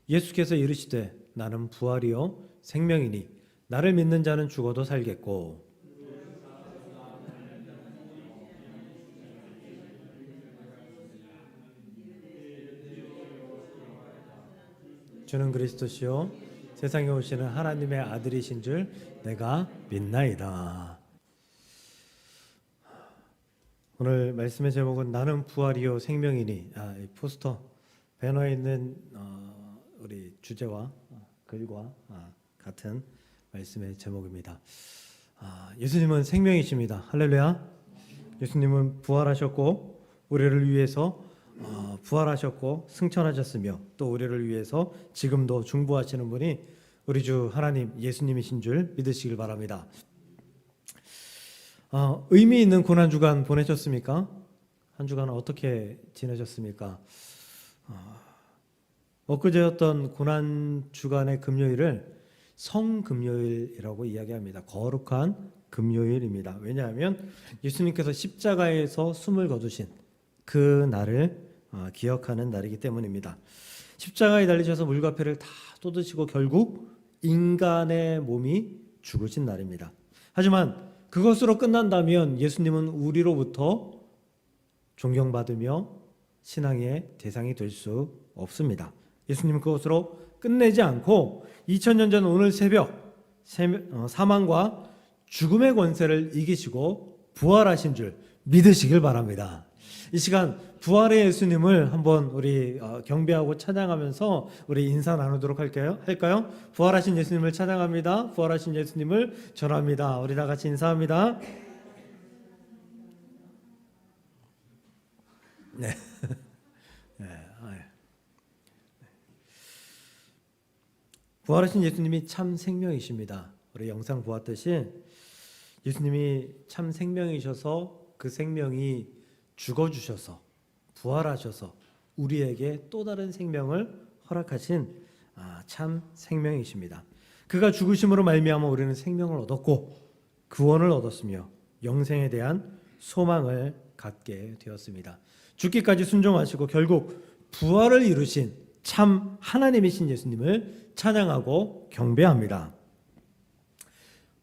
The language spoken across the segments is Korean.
예수께서 이르시되 나는 부활이요 생명이니 나를 믿는 자는 죽어도 살겠고 주는 그리스도시요 세상에 오시는 하나님의 아들이신 줄 내가 믿나이다. 오늘 말씀의 제목은 나는 부활이요 생명이니. 이 포스터 배너에 있는 우리 주제와 글과 같은 말씀의 제목입니다. 예수님은 생명이십니다. 할렐루야. 예수님은 부활하셨고 우리를 위해서 부활하셨고 승천하셨으며 또 우리를 위해서 지금도 중보하시는 분이 우리 주 하나님 예수님이신 줄 믿으시길 바랍니다. 의미 있는 고난 주간 보내셨습니까? 한 주간 어떻게 지내셨습니까? 엊그제였던 고난 주간의 금요일을 성금요일이라고 이야기합니다. 거룩한 금요일입니다. 왜냐하면 예수님께서 십자가에서 숨을 거두신 그 날을 기억하는 날이기 때문입니다. 십자가에 달리셔서 물과 피를 다 쏟으시고 결국 인간의 몸이 죽으신 날입니다. 하지만 그것으로 끝난다면 예수님은 우리로부터 존경받으며 신앙의 대상이 될 수 없습니다. 예수님은 그것으로 끝내지 않고 2000년 전 오늘 새벽 사망과 죽음의 권세를 이기시고 부활하신 줄 믿으시길 바랍니다. 이 시간 부활의 예수님을 한번 우리 경배하고 찬양하면서 우리 인사 나누도록 할까요? 부활하신 예수님을 찬양합니다. 부활하신 예수님을 전합니다. 우리 다 같이 인사합니다. 네. 부활하신 예수님이 참 생명이십니다. 우리 영상 보았듯이 예수님이 참 생명이셔서 그 생명이 죽어주셔서 부활하셔서 우리에게 또 다른 생명을 허락하신 참 생명이십니다. 그가 죽으심으로 말미암아 우리는 생명을 얻었고 구원을 얻었으며 영생에 대한 소망을 갖게 되었습니다. 죽기까지 순종하시고 결국 부활을 이루신 참 하나님이신 예수님을 찬양하고 경배합니다.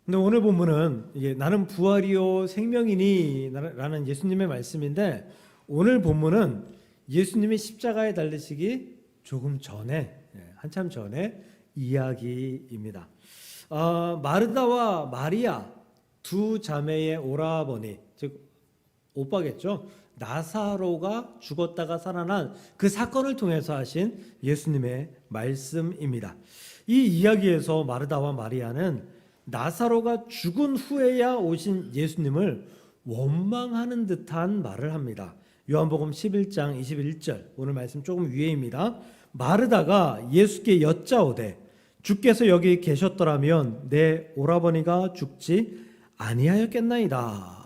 근데 오늘 본문은 이게 나는 부활이요 생명이니 라는 예수님의 말씀인데 오늘 본문은 예수님이 십자가에 달리시기 조금 전에 한참 전에 이야기입니다. 마르다와 마리아 두 자매의 오라버니 즉 오빠겠죠. 나사로가 죽었다가 살아난 그 사건을 통해서 하신 예수님의 말씀입니다. 이 이야기에서 마르다와 마리아는 나사로가 죽은 후에야 오신 예수님을 원망하는 듯한 말을 합니다. 요한복음 11장 21절 오늘 말씀 조금 위에입니다. 마르다가 예수께 여짜오되 주께서 여기 계셨더라면 내 오라버니가 죽지 아니하였겠나이다.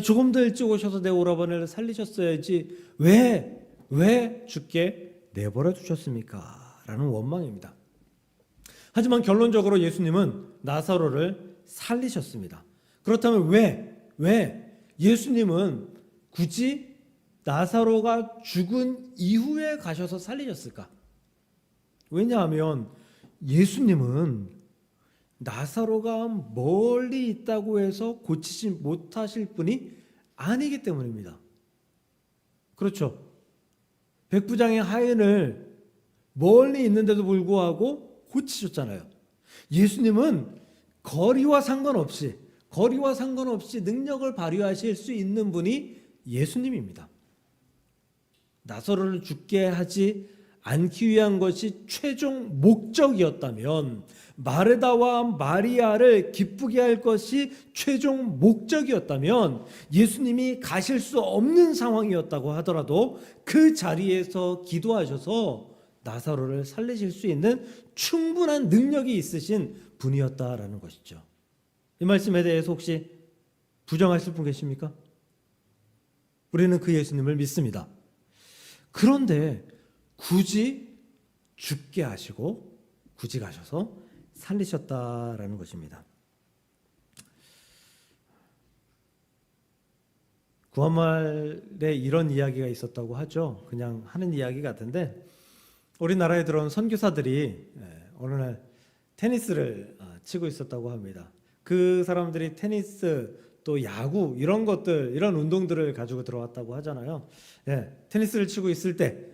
조금 더 일찍 오셔서 내 오라버니를 살리셨어야지 왜 주께 내버려 두셨습니까? 라는 원망입니다. 하지만 결론적으로 예수님은 나사로를 살리셨습니다. 그렇다면 왜 예수님은 굳이 나사로가 죽은 이후에 가셔서 살리셨을까? 왜냐하면 예수님은 나사로가 멀리 있다고 해서 고치지 못하실 분이 아니기 때문입니다. 그렇죠. 백부장의 하인을 멀리 있는데도 불구하고 고치셨잖아요. 예수님은 거리와 상관없이 능력을 발휘하실 수 있는 분이 예수님입니다. 나사로를 죽게 하지 않기 위한 것이 최종 목적이었다면 마르다와 마리아를 기쁘게 할 것이 최종 목적이었다면 예수님이 가실 수 없는 상황이었다고 하더라도 그 자리에서 기도하셔서 나사로를 살리실 수 있는 충분한 능력이 있으신 분이었다라는 것이죠. 이 말씀에 대해서 혹시 부정하실 분 계십니까? 우리는 그 예수님을 믿습니다. 그런데 굳이 죽게 하시고 굳이 가셔서 살리셨다라는 것입니다. 구한말에 이런 이야기가 있었다고 하죠. 그냥 하는 이야기 같은데 우리나라에 들어온 선교사들이 어느 날 테니스를 치고 있었다고 합니다. 그 사람들이 테니스 또 야구 이런 것들 이런 운동들을 가지고 들어왔다고 하잖아요. 테니스를 치고 있을 때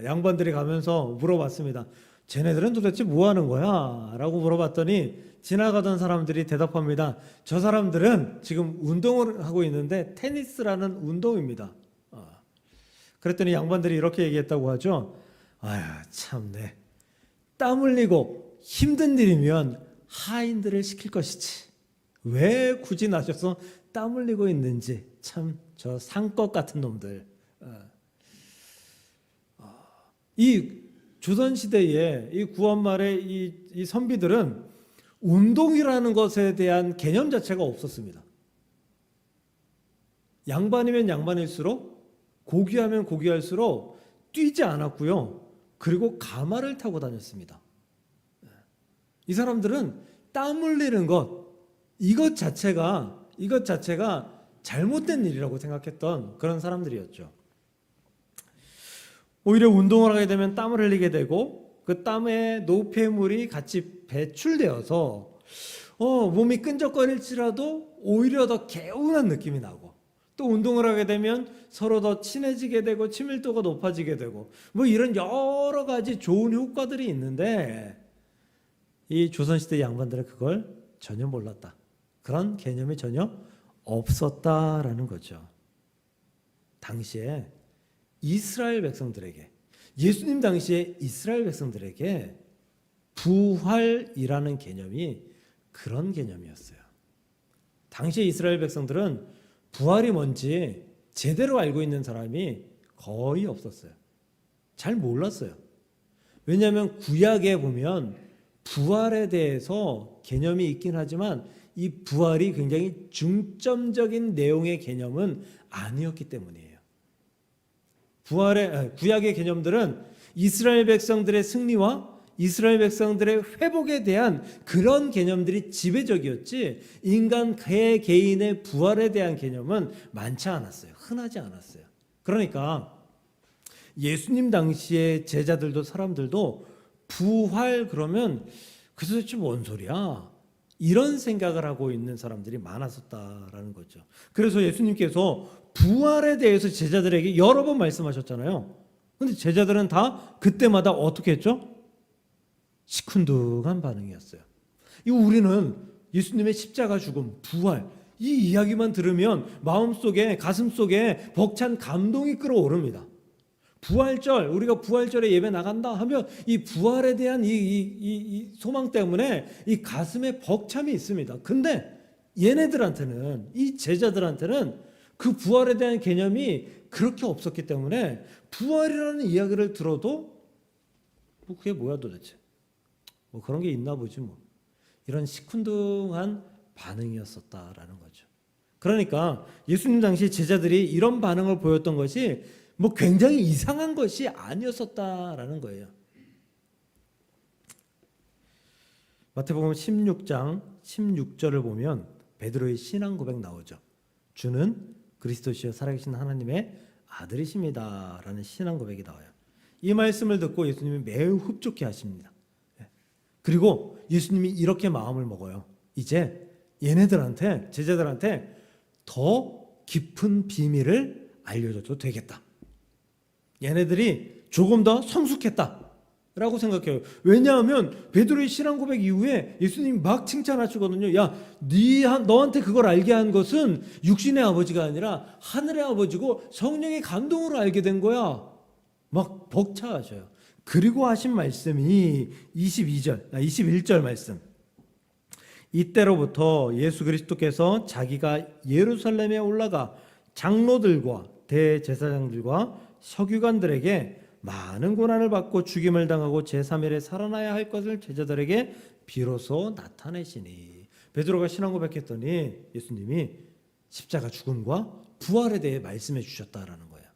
양반들이 가면서 물어봤습니다. 쟤네들은 도대체 뭐 하는 거야? 라고 물어봤더니 지나가던 사람들이 대답합니다. 저 사람들은 지금 운동을 하고 있는데 테니스라는 운동입니다. 그랬더니 양반들이 이렇게 얘기했다고 하죠. 아유 참네. 땀 흘리고 힘든 일이면 하인들을 시킬 것이지. 왜 굳이 나셔서 땀 흘리고 있는지 참 저 상껏 같은 놈들. 이 조선시대에 이 구한말의 이 선비들은 운동이라는 것에 대한 개념 자체가 없었습니다. 양반이면 양반일수록 고귀하면 고귀할수록 뛰지 않았고요. 그리고 가마를 타고 다녔습니다. 이 사람들은 땀 흘리는 것 이것 자체가 잘못된 일이라고 생각했던 그런 사람들이었죠. 오히려 운동을 하게 되면 땀을 흘리게 되고 그 땀에 노폐물이 같이 배출되어서 몸이 끈적거릴지라도 오히려 더 개운한 느낌이 나고 또 운동을 하게 되면 서로 더 친해지게 되고 친밀도가 높아지게 되고 뭐 이런 여러 가지 좋은 효과들이 있는데 이 조선시대 양반들은 그걸 전혀 몰랐다. 그런 개념이 전혀 없었다라는 거죠. 당시에 이스라엘 백성들에게 예수님 당시에 이스라엘 백성들에게 부활이라는 개념이 그런 개념이었어요. 당시에 이스라엘 백성들은 부활이 뭔지 제대로 알고 있는 사람이 거의 없었어요. 잘 몰랐어요. 왜냐하면 구약에 보면 부활에 대해서 개념이 있긴 하지만 이 부활이 굉장히 중점적인 내용의 개념은 아니었기 때문이에요. 구약의 개념들은 이스라엘 백성들의 승리와 이스라엘 백성들의 회복에 대한 그런 개념들이 지배적이었지 인간 개인의 부활에 대한 개념은 많지 않았어요. 흔하지 않았어요. 그러니까 예수님 당시의 제자들도 사람들도 부활 그러면 그 도대체 뭔 소리야? 이런 생각을 하고 있는 사람들이 많았었다라는 거죠. 그래서 예수님께서 부활에 대해서 제자들에게 여러 번 말씀하셨잖아요. 근데 제자들은 다 그때마다 어떻게 했죠? 시큰둥한 반응이었어요. 우리는 예수님의 십자가 죽음, 부활 이 이야기만 들으면 마음속에 가슴속에 벅찬 감동이 끌어오릅니다. 부활절 우리가 부활절에 예배 나간다 하면 이 부활에 대한 이 소망 때문에 이 가슴에 벅참이 있습니다. 근데 얘네들한테는 이 제자들한테는 그 부활에 대한 개념이 그렇게 없었기 때문에 부활이라는 이야기를 들어도 뭐 그게 뭐야 도대체 뭐 그런 게 있나 보지 뭐 이런 시큰둥한 반응이었었다라는 거죠. 그러니까 예수님 당시 제자들이 이런 반응을 보였던 것이 뭐 굉장히 이상한 것이 아니었었다라는 거예요. 마태복음 16장 16절을 보면 베드로의 신앙 고백 나오죠. 주는 그리스도시여 살아계신 하나님의 아들이십니다 라는 신앙 고백이 나와요. 이 말씀을 듣고 예수님이 매우 흡족해 하십니다. 그리고 예수님이 이렇게 마음을 먹어요. 이제 얘네들한테 제자들한테 더 깊은 비밀을 알려줘도 되겠다. 얘네들이 조금 더 성숙했다라고 생각해요. 왜냐하면 베드로의 신앙 고백 이후에 예수님이 막 칭찬하시거든요. 야, 너한테 그걸 알게 한 것은 육신의 아버지가 아니라 하늘의 아버지고 성령의 감동으로 알게 된 거야. 막 벅차하셔요. 그리고 하신 말씀이 21절 말씀. 이때로부터 예수 그리스도께서 자기가 예루살렘에 올라가 장로들과 대제사장들과 서기관들에게 많은 고난을 받고 죽임을 당하고 제3일에 살아나야 할 것을 제자들에게 비로소 나타내시니. 베드로가 신앙 고백했더니 예수님이 십자가 죽음과 부활에 대해 말씀해 주셨다라는 거예요.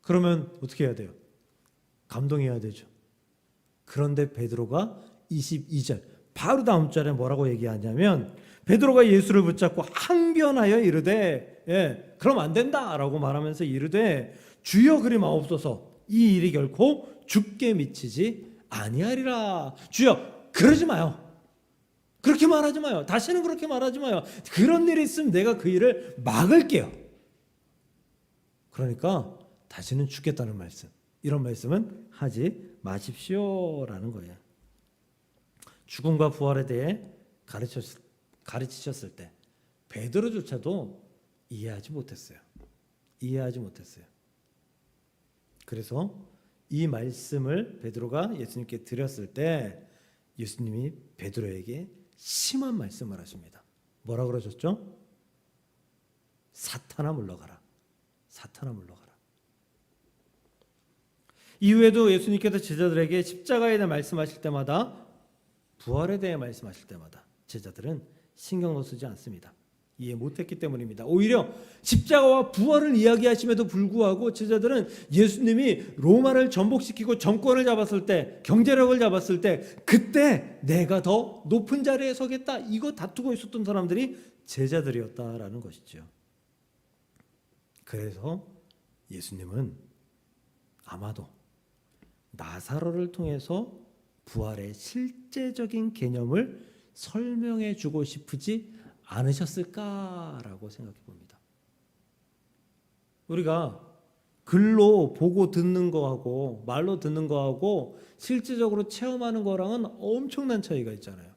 그러면 어떻게 해야 돼요? 감동해야 되죠. 그런데 베드로가 22절 바로 다음 절에 뭐라고 얘기하냐면 베드로가 예수를 붙잡고 항변하여 이르되 그럼 안 된다라고 말하면서 이르되 주여 그리 마옵소서 이 일이 결코 죽게 미치지 아니하리라. 주여, 그러지 마요. 그렇게 말하지 마요. 다시는 그렇게 말하지 마요. 그런 일이 있으면 내가 그 일을 막을게요. 그러니까 다시는 죽겠다는 말씀, 이런 말씀은 하지 마십시오라는 거예요. 죽음과 부활에 대해 가르치셨을 때 베드로조차도 이해하지 못했어요. 그래서 이 말씀을 베드로가 예수님께 드렸을 때 예수님이 베드로에게 심한 말씀을 하십니다. 뭐라 그러셨죠? 사탄아 물러가라. 이후에도 예수님께서 제자들에게 십자가에 대해 말씀하실 때마다, 부활에 대해 말씀하실 때마다 제자들은 신경도 쓰지 않습니다. 이해 못했기 때문입니다. 오히려 십자가와 부활을 이야기하심에도 불구하고 제자들은 예수님이 로마를 전복시키고 정권을 잡았을 때, 경제력을 잡았을 때, 그때 내가 더 높은 자리에 서겠다, 이거 다투고 있었던 사람들이 제자들이었다라는 것이죠. 그래서 예수님은 아마도 나사로를 통해서 부활의 실제적인 개념을 설명해 주고 싶으지 않으셨을까라고 생각해 봅니다. 우리가 글로 보고 듣는 거하고 말로 듣는 거하고 실제적으로 체험하는 거랑은 엄청난 차이가 있잖아요.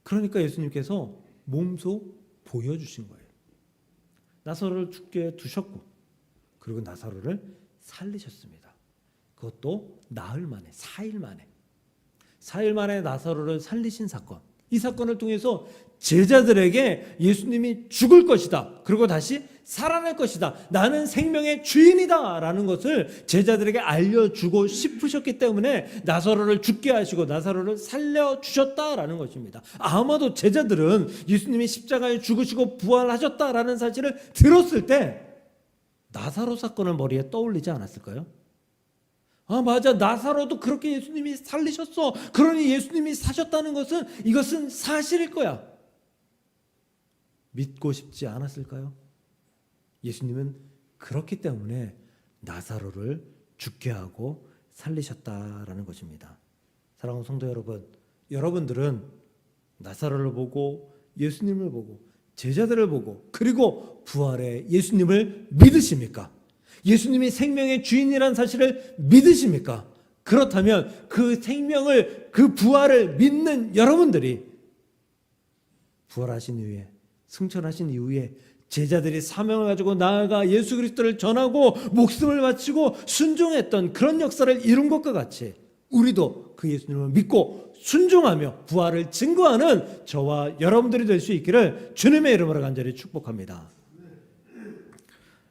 그러니까 예수님께서 몸소 보여주신 거예요. 나사로를 죽게 두셨고, 그리고 나사로를 살리셨습니다. 그것도 나흘 만에, 4일 만에 나사로를 살리신 사건. 이 사건을 통해서 제자들에게 예수님이 죽을 것이다, 그리고 다시 살아날 것이다, 나는 생명의 주인이다 라는 것을 제자들에게 알려주고 싶으셨기 때문에 나사로를 죽게 하시고 나사로를 살려주셨다라는 것입니다. 아마도 제자들은 예수님이 십자가에 죽으시고 부활하셨다라는 사실을 들었을 때 나사로 사건을 머리에 떠올리지 않았을까요? 아, 맞아, 나사로도 그렇게 예수님이 살리셨어. 그러니 예수님이 사셨다는 것은, 이것은 사실일 거야. 믿고 싶지 않았을까요? 예수님은 그렇기 때문에 나사로를 죽게 하고 살리셨다라는 것입니다. 사랑하는 성도 여러분, 여러분들은 나사로를 보고, 예수님을 보고, 제자들을 보고, 그리고 부활의 예수님을 믿으십니까? 예수님이 생명의 주인이라는 사실을 믿으십니까? 그렇다면 그 생명을, 그 부활을 믿는 여러분들이 부활하신 이후에, 승천하신 이후에 제자들이 사명을 가지고 나아가 예수 그리스도를 전하고 목숨을 바치고 순종했던 그런 역사를 이룬 것과 같이 우리도 그 예수님을 믿고 순종하며 부활을 증거하는 저와 여러분들이 될 수 있기를 주님의 이름으로 간절히 축복합니다.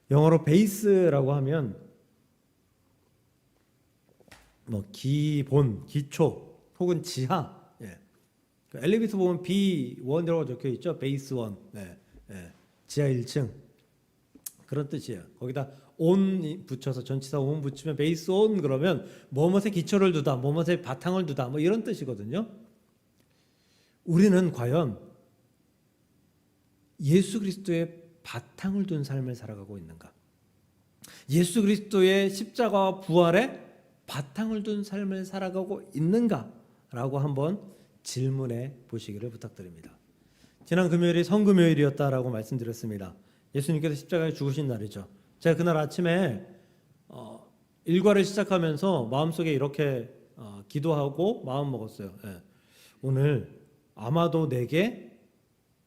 영어로 베이스라고 하면 뭐 기본, 기초 혹은 지하. 예. 엘리베이터 보면 B1이라고 적혀 있죠. 베이스 1. 지하 1층. 그런 뜻이에요. 거기다 온 붙여서 전치사 온 붙이면 베이스 온, 그러면 뭐뭇에 기초를 두다, 뭐뭇에 바탕을 두다, 뭐 이런 뜻이거든요. 우리는 과연 예수 그리스도의 바탕을 둔 삶을 살아가고 있는가? 예수 그리스도의 십자가와 부활에 바탕을 둔 삶을 살아가고 있는가라고 한번 질문해 보시기를 부탁드립니다. 지난 금요일이 성금요일이었다라고 말씀드렸습니다. 예수님께서 십자가에 죽으신 날이죠. 제가 그날 아침에 일과를 시작하면서 마음속에 이렇게 기도하고 마음 먹었어요. 오늘 아마도 내게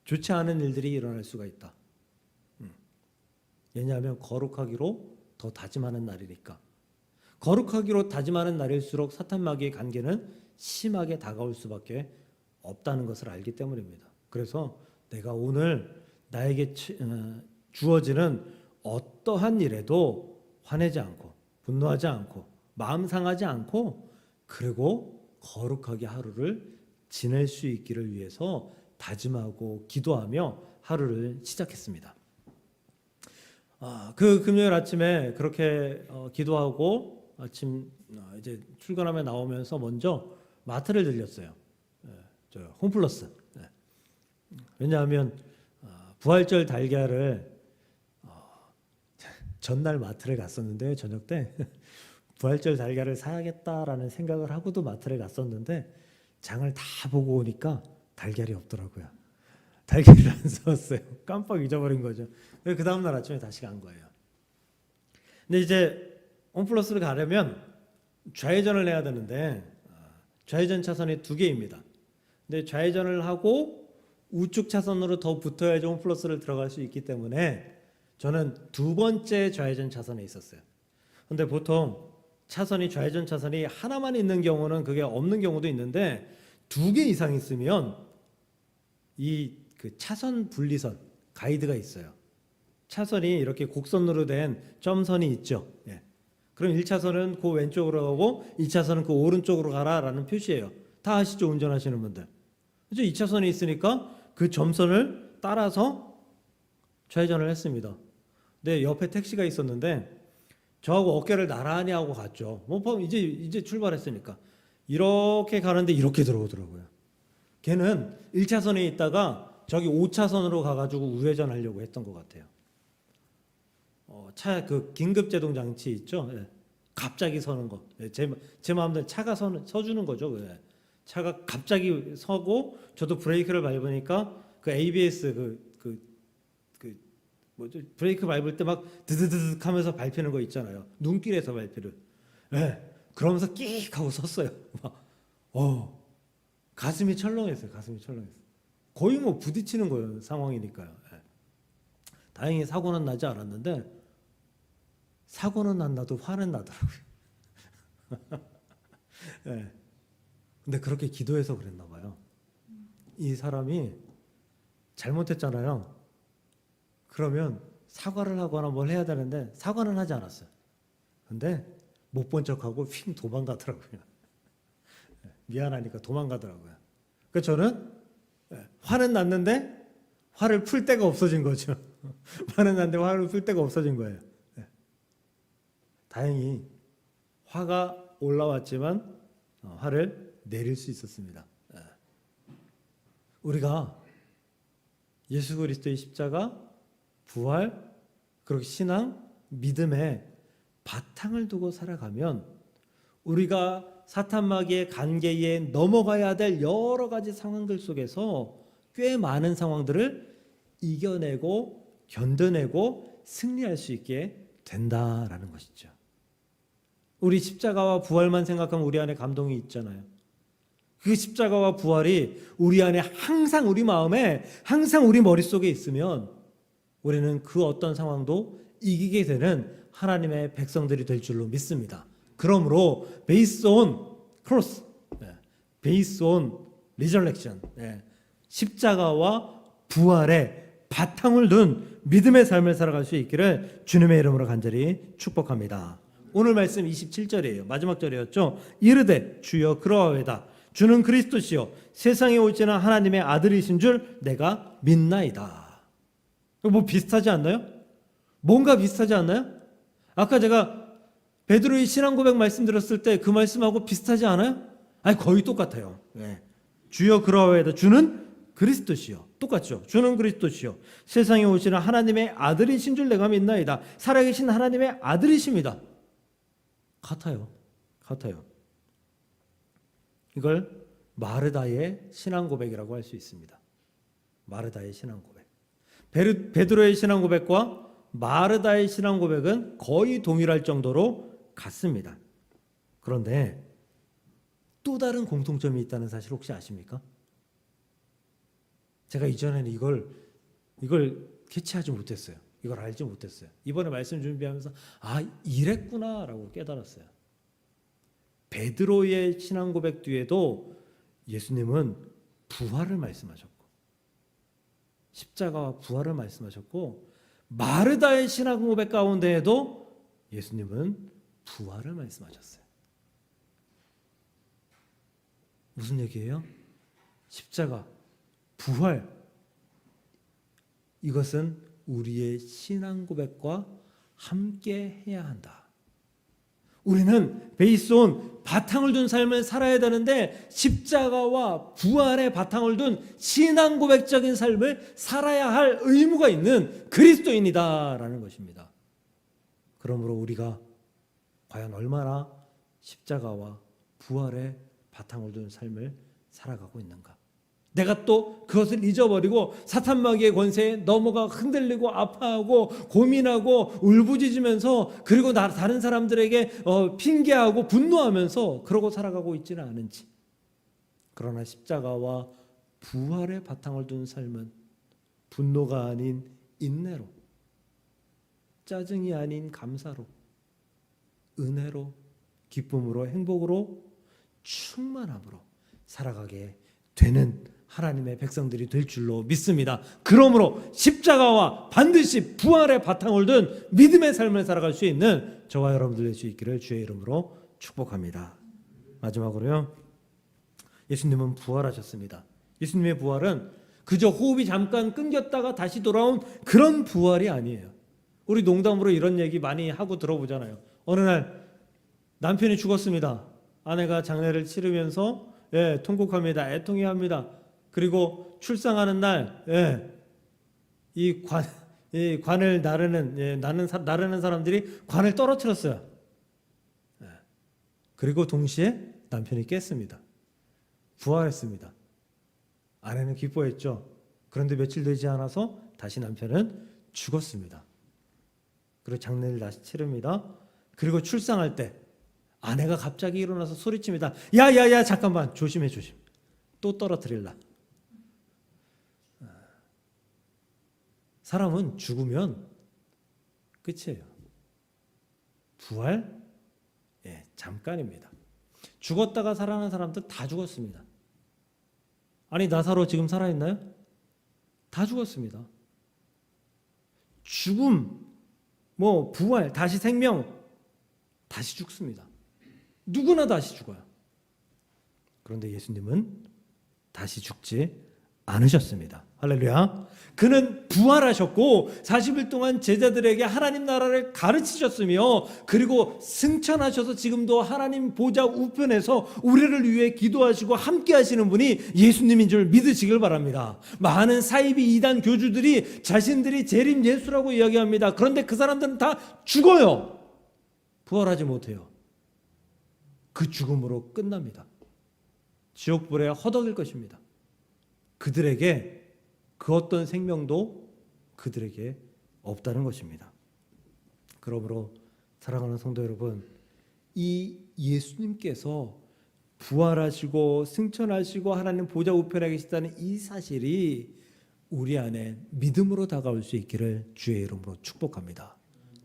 좋지 않은 일들이 일어날 수가 있다. 왜냐하면 거룩하기로 더 다짐하는 날이니까. 거룩하기로 다짐하는 날일수록 사탄 마귀의 관계는 심하게 다가올 수밖에 없다는 것을 알기 때문입니다. 그래서 내가 오늘 나에게 주어지는 어떠한 일에도 화내지 않고 분노하지 않고 마음 상하지 않고, 그리고 거룩하게 하루를 지낼 수 있기를 위해서 다짐하고 기도하며 하루를 시작했습니다. 그 금요일 아침에 그렇게 기도하고 아침 이제 출근하며 나오면서 먼저 마트를 들렸어요. 저 홈플러스. 왜냐하면 부활절 달걀을 전날 마트를 갔었는데 저녁 때 부활절 달걀을 사야겠다라는 생각을 하고도 마트를 갔었는데 장을 다 보고 오니까 달걀이 없더라고요. 달걀을 안 사왔어요. 깜빡 잊어버린 거죠. 그 다음날 아침에 다시 간 거예요. 근데 이제 홈플러스를 가려면 좌회전을 해야 되는데 좌회전 차선이 2개입니다. 근데 좌회전을 하고 우측 차선으로 더 붙어야지 홈플러스를 들어갈 수 있기 때문에 저는 2번째 좌회전 차선에 있었어요. 근데 보통 차선이 좌회전 차선이 하나만 있는 경우는 그게 없는 경우도 있는데 2개 이상 있으면 그 차선 분리선 가이드가 있어요. 차선이 이렇게 곡선으로 된 점선이 있죠. 예. 그럼 1차선은 그 왼쪽으로 가고 2차선은 그 오른쪽으로 가라라는 표시예요. 다 아시죠? 운전하시는 분들. 그죠? 2차선이 있으니까 그 점선을 따라서 좌회전을 했습니다. 근데 옆에 택시가 있었는데 저하고 어깨를 나란히 하고 갔죠. 뭐 이제 출발했으니까 이렇게 가는데 이렇게 들어오더라고요. 걔는 1차선에 있다가 저기 5차선으로 가가지고 우회전하려고 했던 것 같아요. 차 그 긴급제동 장치 있죠. 예. 갑자기 서는 거. 예. 제 마음대로 차가 서주는 거죠. 예. 차가 갑자기 서고 저도 브레이크를 밟으니까 그 ABS 뭐죠? 브레이크 밟을 때 막 드드드득 하면서 밟히는 거 있잖아요. 눈길에서 밟히는. 예. 그러면서 끽 하고 섰어요. 막 가슴이 철렁했어요. 거의 뭐 부딪히는 거예요. 상황이니까요. 예. 다행히 사고는 나지 않았는데 사고는 안 나도 화는 나더라고요. 예. 근데 그렇게 기도해서 그랬나 봐요. 이 사람이 잘못했잖아요. 그러면 사과를 하거나 뭘 해야 되는데 사과는 하지 않았어요. 근데 못 본 척하고 휙 도망가더라고요. 미안하니까 도망가더라고요. 그래서 저는 화는 났는데 화를 풀 데가 없어진 거죠. 화는 났는데 화를 풀 데가 없어진 거예요. 다행히 화가 올라왔지만 화를 내릴 수 있었습니다. 우리가 예수 그리스도의 십자가, 부활, 그리고 신앙, 믿음에 바탕을 두고 살아가면 우리가 사탄 마귀의 관계에 넘어가야 될 여러 가지 상황들 속에서 꽤 많은 상황들을 이겨내고 견뎌내고 승리할 수 있게 된다라는 것이죠. 우리 십자가와 부활만 생각하면 우리 안에 감동이 있잖아요. 그 십자가와 부활이 우리 안에 항상 우리 마음에 항상 우리 머릿속에 있으면 우리는 그 어떤 상황도 이기게 되는 하나님의 백성들이 될 줄로 믿습니다. 그러므로 based on cross, based on resurrection, 십자가와 부활의 바탕을 둔 믿음의 삶을 살아갈 수 있기를 주님의 이름으로 간절히 축복합니다. 오늘 말씀 27절이에요. 마지막 절이었죠. 이르되 주여 그러하외다. 주는 그리스도시요 세상에 오시는 하나님의 아들이신 줄 내가 믿나이다. 뭐 비슷하지 않나요? 뭔가 비슷하지 않나요? 아까 제가 베드로의 신앙 고백 말씀드렸을 때 그 말씀하고 비슷하지 않아요? 아니 거의 똑같아요. 주여 그러하외다. 주는 그리스도시요. 똑같죠. 주는 그리스도시요 세상에 오시는 하나님의 아들이신 줄 내가 믿나이다. 살아계신 하나님의 아들이십니다. 같아요. 이걸 마르다의 신앙 고백이라고 할 수 있습니다. 마르다의 신앙 고백. 베드로의 신앙 고백과 마르다의 신앙 고백은 거의 동일할 정도로 같습니다. 그런데 또 다른 공통점이 있다는 사실 혹시 아십니까? 제가 이전에는 이걸 캐치하지 못했어요. 이걸 알지 못했어요. 이번에 말씀 준비하면서 이랬구나라고 깨달았어요. 베드로의 신앙 고백 뒤에도 예수님은 부활을 말씀하셨고 십자가와 부활을 말씀하셨고 마르다의 신앙 고백 가운데에도 예수님은 부활을 말씀하셨어요. 무슨 얘기예요? 십자가, 부활, 이것은 우리의 신앙 고백과 함께 해야 한다. 우리는 베이스온 바탕을 둔 삶을 살아야 되는데 십자가와 부활의 바탕을 둔 신앙 고백적인 삶을 살아야 할 의무가 있는 그리스도인이다라는 것입니다. 그러므로 우리가 과연 얼마나 십자가와 부활의 바탕을 둔 삶을 살아가고 있는가? 내가 또 그것을 잊어버리고 사탄 마귀의 권세에 넘어가 흔들리고 아파하고 고민하고 울부짖으면서 그리고 다른 사람들에게 핑계하고 분노하면서 그러고 살아가고 있지는 않은지. 그러나 십자가와 부활의 바탕을 둔 삶은 분노가 아닌 인내로, 짜증이 아닌 감사로, 은혜로, 기쁨으로, 행복으로, 충만함으로 살아가게 되는 하나님의 백성들이 될 줄로 믿습니다. 그러므로 십자가와 반드시 부활의 바탕을 둔 믿음의 삶을 살아갈 수 있는 저와 여러분들 될 수 있기를 주의 이름으로 축복합니다. 마지막으로요, 예수님은 부활하셨습니다. 예수님의 부활은 그저 호흡이 잠깐 끊겼다가 다시 돌아온 그런 부활이 아니에요. 우리 농담으로 이런 얘기 많이 하고 들어보잖아요. 어느 날 남편이 죽었습니다. 아내가 장례를 치르면서 통곡합니다. 애통해합니다. 그리고 출상하는 날, 이 관을 나르는 사람들이 관을 떨어뜨렸어요. 그리고 동시에 남편이 깼습니다. 부활했습니다. 아내는 기뻐했죠. 그런데 며칠 되지 않아서 다시 남편은 죽었습니다. 그리고 장례를 다시 치릅니다. 그리고 출상할 때 아내가 갑자기 일어나서 소리칩니다. 야야야, 잠깐만, 조심해. 또 떨어뜨릴라. 사람은 죽으면 끝이에요. 부활? 잠깐입니다. 죽었다가 살아난 사람들 다 죽었습니다. 아니, 나사로 지금 살아있나요? 다 죽었습니다. 죽음, 부활, 다시 생명, 다시 죽습니다. 누구나 다시 죽어요. 그런데 예수님은 다시 죽지 않으셨습니다. 할렐루야. 그는 부활하셨고 40일 동안 제자들에게 하나님 나라를 가르치셨으며 그리고 승천하셔서 지금도 하나님 보좌 우편에서 우리를 위해 기도하시고 함께 하시는 분이 예수님인 줄 믿으시길 바랍니다. 많은 사이비 이단 교주들이 자신들이 재림 예수라고 이야기합니다. 그런데 그 사람들은 다 죽어요. 부활하지 못해요. 그 죽음으로 끝납니다. 지옥불에 허덕일 것입니다. 그들에게 그 어떤 생명도 그들에게 없다는 것입니다. 그러므로 사랑하는 성도 여러분, 이 예수님께서 부활하시고 승천하시고 하나님 보좌 우편에 계시다는 이 사실이 우리 안에 믿음으로 다가올 수 있기를 주의 이름으로 축복합니다.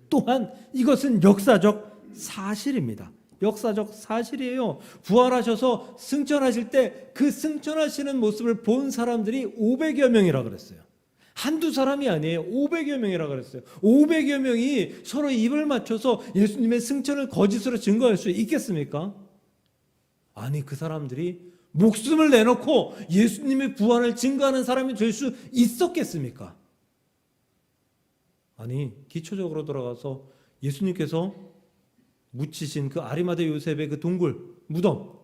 또한 이것은 역사적 사실입니다. 역사적 사실이에요. 부활하셔서 승천하실 때 그 승천하시는 모습을 본 사람들이 500여 명이라 그랬어요. 한두 사람이 아니에요. 500여 명이라 그랬어요. 500여 명이 서로 입을 맞춰서 예수님의 승천을 거짓으로 증거할 수 있겠습니까? 아니, 그 사람들이 목숨을 내놓고 예수님의 부활을 증거하는 사람이 될 수 있었겠습니까? 아니, 기초적으로 돌아가서 예수님께서 묻히신 그 아리마대 요셉의 그 동굴 무덤,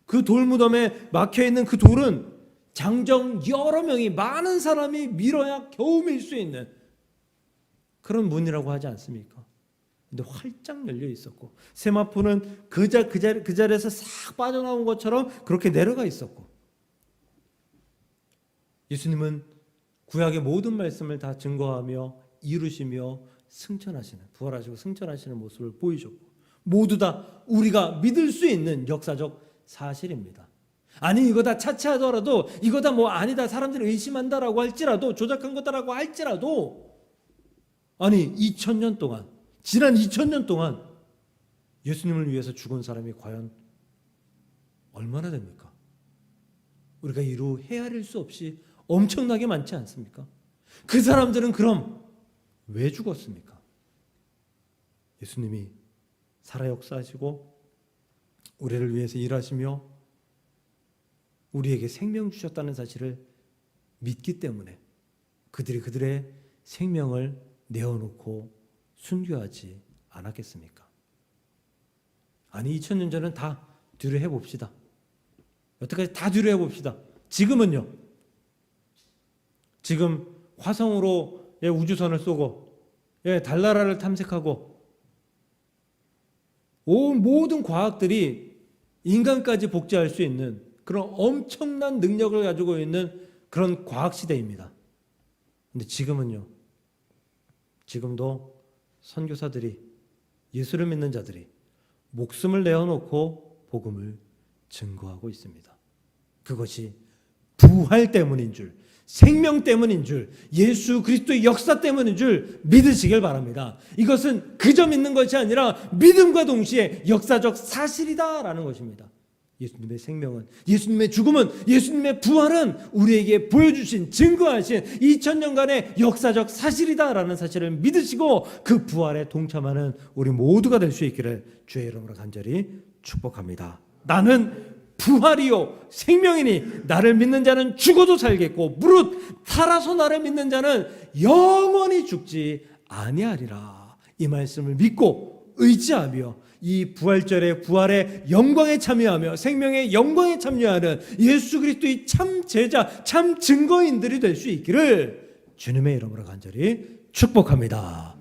그 돌무덤에 막혀있는 그 돌은 장정 여러 명이, 많은 사람이 밀어야 겨우 밀 수 있는 그런 문이라고 하지 않습니까? 근데 활짝 열려 있었고 세마포는 그 자리에서 싹 빠져나온 것처럼 그렇게 내려가 있었고, 예수님은 구약의 모든 말씀을 다 증거하며 이루시며 승천하시는, 부활하시고 승천하시는 모습을 보이셨고, 모두 다 우리가 믿을 수 있는 역사적 사실입니다. 아니, 이거 다 차치하더라도, 이거 다 아니다, 사람들이 의심한다라고 할지라도, 조작한 거다라고 할지라도, 아니, 2000년 동안, 지난 2000년 동안 예수님을 위해서 죽은 사람이 과연 얼마나 됩니까? 우리가 이루 헤아릴 수 없이 엄청나게 많지 않습니까? 그 사람들은 그럼 왜 죽었습니까? 예수님이 살아 역사하시고 우리를 위해서 일하시며 우리에게 생명 주셨다는 사실을 믿기 때문에 그들이 그들의 생명을 내어놓고 순교하지 않았겠습니까? 아니, 2000년 전은 다 뒤로 해봅시다. 여태까지 다 뒤로 해봅시다. 지금은요, 지금 화성으로 우주선을 쏘고 달나라를 탐색하고 모든 과학들이 인간까지 복제할 수 있는 그런 엄청난 능력을 가지고 있는 그런 과학 시대입니다. 근데 지금은요. 지금도 선교사들이, 예수를 믿는 자들이 목숨을 내어놓고 복음을 증거하고 있습니다. 그것이 부활 때문인 줄, 생명 때문인 줄, 예수 그리스도의 역사 때문인 줄 믿으시길 바랍니다. 이것은 그저 믿는 것이 아니라 믿음과 동시에 역사적 사실이다라는 것입니다. 예수님의 생명은, 예수님의 죽음은, 예수님의 부활은 우리에게 보여주신, 증거하신 2000년간의 역사적 사실이다라는 사실을 믿으시고 그 부활에 동참하는 우리 모두가 될 수 있기를 주의 이름으로 간절히 축복합니다. 나는 부활이요 생명이니 나를 믿는 자는 죽어도 살겠고 무릇 살아서 나를 믿는 자는 영원히 죽지 아니하리라. 이 말씀을 믿고 의지하며 이 부활절의 부활의 영광에 참여하며 생명의 영광에 참여하는 예수 그리스도의 참 제자, 참 증거인들이 될 수 있기를 주님의 이름으로 간절히 축복합니다.